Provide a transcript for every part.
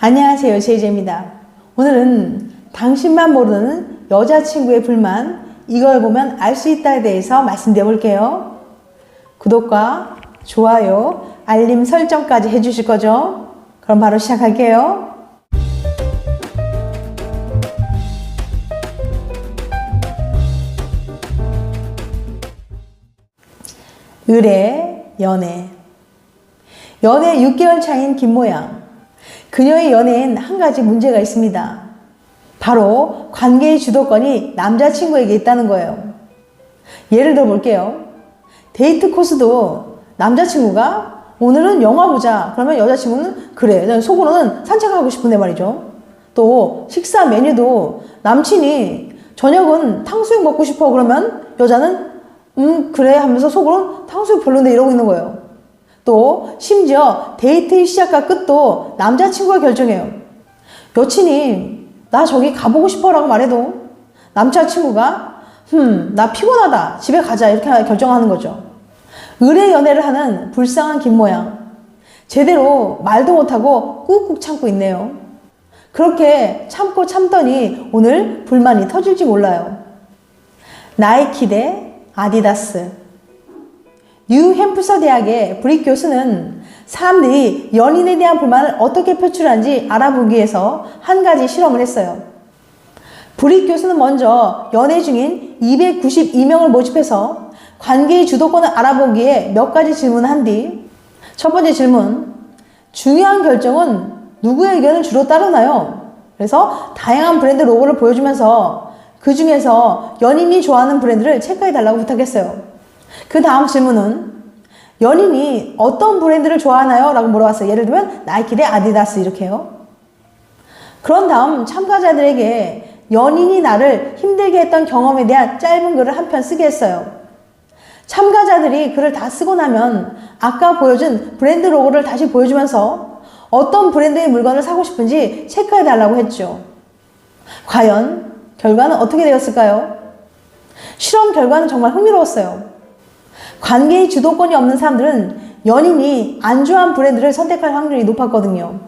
안녕하세요, 제이제입니다. 오늘은 당신만 모르는 여자친구의 불만, 이걸 보면 알 수 있다에 대해서 말씀드려 볼게요. 구독과 좋아요, 알림 설정까지 해주실 거죠? 그럼 바로 시작할게요. 을의 연애. 연애 6개월 차인 김모양. 그녀의 연애엔 한 가지 문제가 있습니다. 바로 관계의 주도권이 남자친구에게 있다는 거예요. 예를 들어 볼게요. 데이트 코스도 남자친구가 오늘은 영화 보자. 그러면 여자친구는 그래. 속으로는 산책하고 싶은데 말이죠. 또 식사 메뉴도 남친이 저녁은 탕수육 먹고 싶어. 그러면 여자는 그래 하면서 속으로는 탕수육 별론데 이러고 있는 거예요. 또 심지어 데이트의 시작과 끝도 남자친구가 결정해요. 여친이 나 저기 가보고 싶어 라고 말해도 남자친구가 나 피곤하다 집에 가자 이렇게 결정하는 거죠. 을의 연애를 하는 불쌍한 김모양. 제대로 말도 못하고 꾹꾹 참고 있네요. 그렇게 참고 참더니 오늘 불만이 터질지 몰라요. 나이키 대 아디다스. 뉴햄프셔 대학의 브릭 교수는 사람들이 연인에 대한 불만을 어떻게 표출하는지 알아보기 위해서 한 가지 실험을 했어요. 브릭 교수는 먼저 연애 중인 292명을 모집해서 관계의 주도권을 알아보기 위해 몇 가지 질문을 한 뒤, 첫 번째 질문, 중요한 결정은 누구의 의견을 주로 따르나요? 그래서 다양한 브랜드 로고를 보여주면서 그 중에서 연인이 좋아하는 브랜드를 체크해 달라고 부탁했어요. 그 다음 질문은 연인이 어떤 브랜드를 좋아하나요? 라고 물어봤어요. 예를 들면 나이키 대 아디다스 이렇게요. 그런 다음 참가자들에게 연인이 나를 힘들게 했던 경험에 대한 짧은 글을 한 편 쓰게 했어요. 참가자들이 글을 다 쓰고 나면 아까 보여준 브랜드 로고를 다시 보여주면서 어떤 브랜드의 물건을 사고 싶은지 체크해 달라고 했죠. 과연 결과는 어떻게 되었을까요? 실험 결과는 정말 흥미로웠어요. 관계의 주도권이 없는 사람들은 연인이 안 좋아하는 브랜드를 선택할 확률이 높았거든요.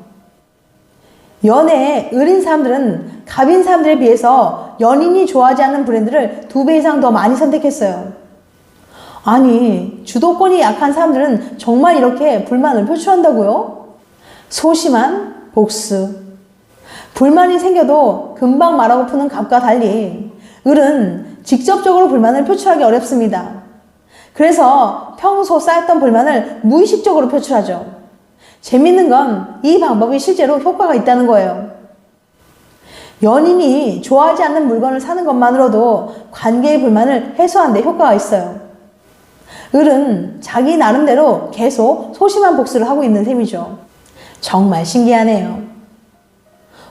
연애에 을인 사람들은 갑인 사람들에 비해서 연인이 좋아하지 않는 브랜드를 2배 이상 더 많이 선택했어요. 아니, 주도권이 약한 사람들은 정말 이렇게 불만을 표출한다고요? 소심한 복수. 불만이 생겨도 금방 말하고 푸는 갑과 달리 을은 직접적으로 불만을 표출하기 어렵습니다. 그래서 평소 쌓였던 불만을 무의식적으로 표출하죠. 재밌는 건 이 방법이 실제로 효과가 있다는 거예요. 연인이 좋아하지 않는 물건을 사는 것만으로도 관계의 불만을 해소하는 데 효과가 있어요. 을은 자기 나름대로 계속 소심한 복수를 하고 있는 셈이죠. 정말 신기하네요.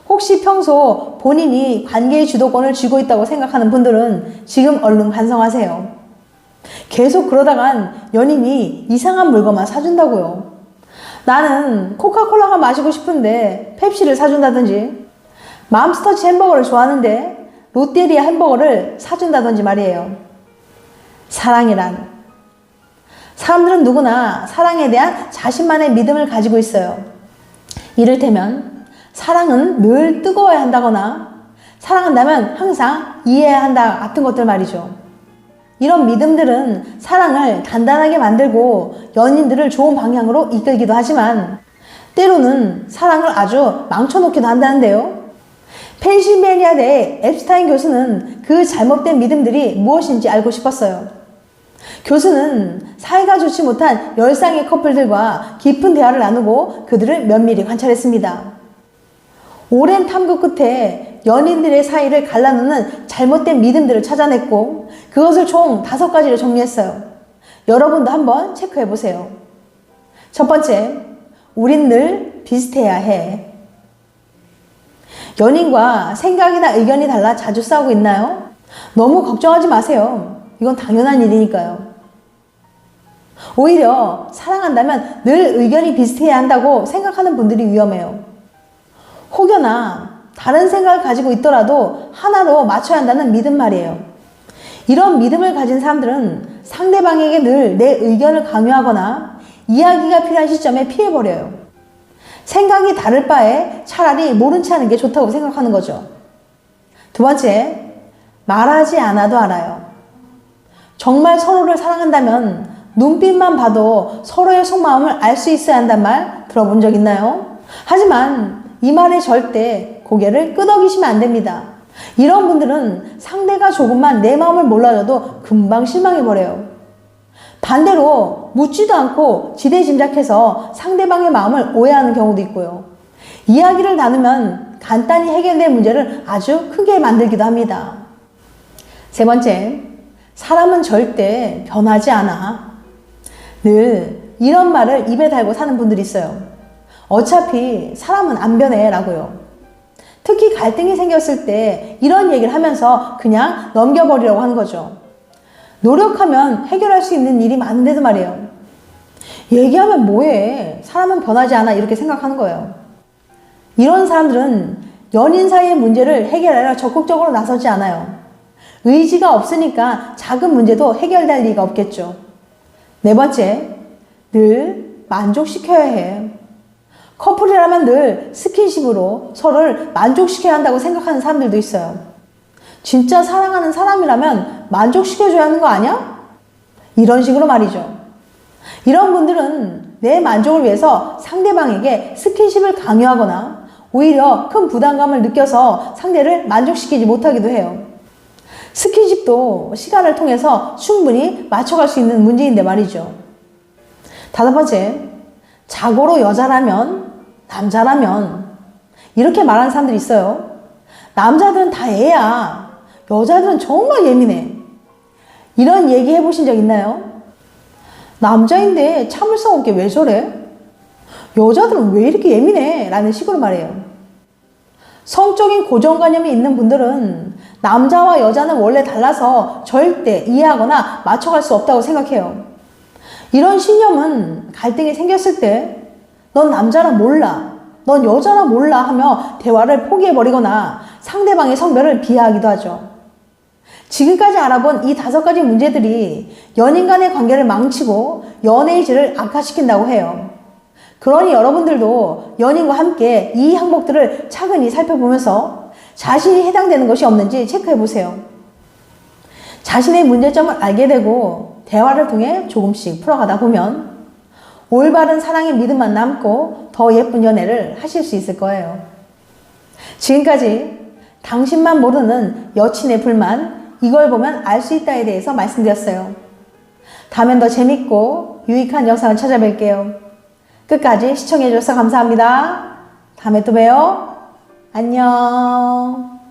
혹시 평소 본인이 관계의 주도권을 쥐고 있다고 생각하는 분들은 지금 얼른 반성하세요. 계속 그러다간 연인이 이상한 물건만 사준다고요. 나는 코카콜라가 마시고 싶은데 펩시를 사준다든지, 맘스터치 햄버거를 좋아하는데 롯데리아 햄버거를 사준다든지 말이에요. 사랑이란, 사람들은 누구나 사랑에 대한 자신만의 믿음을 가지고 있어요. 이를테면 사랑은 늘 뜨거워야 한다거나 사랑한다면 항상 이해해야 한다 같은 것들 말이죠. 이런 믿음들은 사랑을 단단하게 만들고 연인들을 좋은 방향으로 이끌기도 하지만 때로는 사랑을 아주 망쳐놓기도 한다는데요. 펜실베니아대 앱스타인 교수는 그 잘못된 믿음들이 무엇인지 알고 싶었어요. 교수는 사이가 좋지 못한 10쌍의 커플들과 깊은 대화를 나누고 그들을 면밀히 관찰했습니다. 오랜 탐구 끝에 연인들의 사이를 갈라놓는 잘못된 믿음들을 찾아냈고 그것을 총 5가지로 정리했어요. 여러분도 한번 체크해보세요. 첫 번째, 우린 늘 비슷해야 해. 연인과 생각이나 의견이 달라 자주 싸우고 있나요? 너무 걱정하지 마세요. 이건 당연한 일이니까요. 오히려 사랑한다면 늘 의견이 비슷해야 한다고 생각하는 분들이 위험해요. 혹여나 다른 생각을 가지고 있더라도 하나로 맞춰야 한다는 믿음 말이에요. 이런 믿음을 가진 사람들은 상대방에게 늘 내 의견을 강요하거나 이야기가 필요한 시점에 피해버려요. 생각이 다를 바에 차라리 모른 체 하는 게 좋다고 생각하는 거죠. 두 번째, 말하지 않아도 알아요. 정말 서로를 사랑한다면 눈빛만 봐도 서로의 속마음을 알 수 있어야 한단 말 들어본 적 있나요? 하지만 이 말에 절대 고개를 끄덕이시면 안 됩니다. 이런 분들은 상대가 조금만 내 마음을 몰라줘도 금방 실망해버려요. 반대로 묻지도 않고 지레짐작해서 상대방의 마음을 오해하는 경우도 있고요. 이야기를 나누면 간단히 해결될 문제를 아주 크게 만들기도 합니다. 세 번째, 사람은 절대 변하지 않아. 늘 이런 말을 입에 달고 사는 분들이 있어요. 어차피 사람은 안 변해 라고요. 특히 갈등이 생겼을 때 이런 얘기를 하면서 그냥 넘겨버리려고 하는 거죠. 노력하면 해결할 수 있는 일이 많은데도 말이에요. 얘기하면 뭐해? 사람은 변하지 않아. 이렇게 생각하는 거예요. 이런 사람들은 연인 사이의 문제를 해결하려 적극적으로 나서지 않아요. 의지가 없으니까 작은 문제도 해결될 리가 없겠죠. 네 번째, 늘 만족시켜야 해. 커플이라면 늘 스킨십으로 서로를 만족시켜야 한다고 생각하는 사람들도 있어요. 진짜 사랑하는 사람이라면 만족시켜줘야 하는 거 아니야? 이런 식으로 말이죠. 이런 분들은 내 만족을 위해서 상대방에게 스킨십을 강요하거나 오히려 큰 부담감을 느껴서 상대를 만족시키지 못하기도 해요. 스킨십도 시간을 통해서 충분히 맞춰갈 수 있는 문제인데 말이죠. 다섯 번째, 자고로 여자라면, 남자라면 이렇게 말하는 사람들이 있어요. 남자들은 다 애야. 여자들은 정말 예민해. 이런 얘기 해보신 적 있나요? 남자인데 참을성 없게 왜 저래? 여자들은 왜 이렇게 예민해? 라는 식으로 말해요. 성적인 고정관념이 있는 분들은 남자와 여자는 원래 달라서 절대 이해하거나 맞춰갈 수 없다고 생각해요. 이런 신념은 갈등이 생겼을 때 넌 남자라 몰라, 넌 여자라 몰라 하며 대화를 포기해버리거나 상대방의 성별을 비하하기도 하죠. 지금까지 알아본 이 5가지 문제들이 연인 간의 관계를 망치고 연애의 질을 악화시킨다고 해요. 그러니 여러분들도 연인과 함께 이 항목들을 차근히 살펴보면서 자신이 해당되는 것이 없는지 체크해보세요. 자신의 문제점을 알게 되고 대화를 통해 조금씩 풀어가다 보면 올바른 사랑의 믿음만 남고 더 예쁜 연애를 하실 수 있을 거예요. 지금까지 당신만 모르는 여친의 불만, 이걸 보면 알 수 있다에 대해서 말씀드렸어요. 다음엔 더 재밌고 유익한 영상을 찾아뵐게요. 끝까지 시청해주셔서 감사합니다. 다음에 또 봬요. 안녕.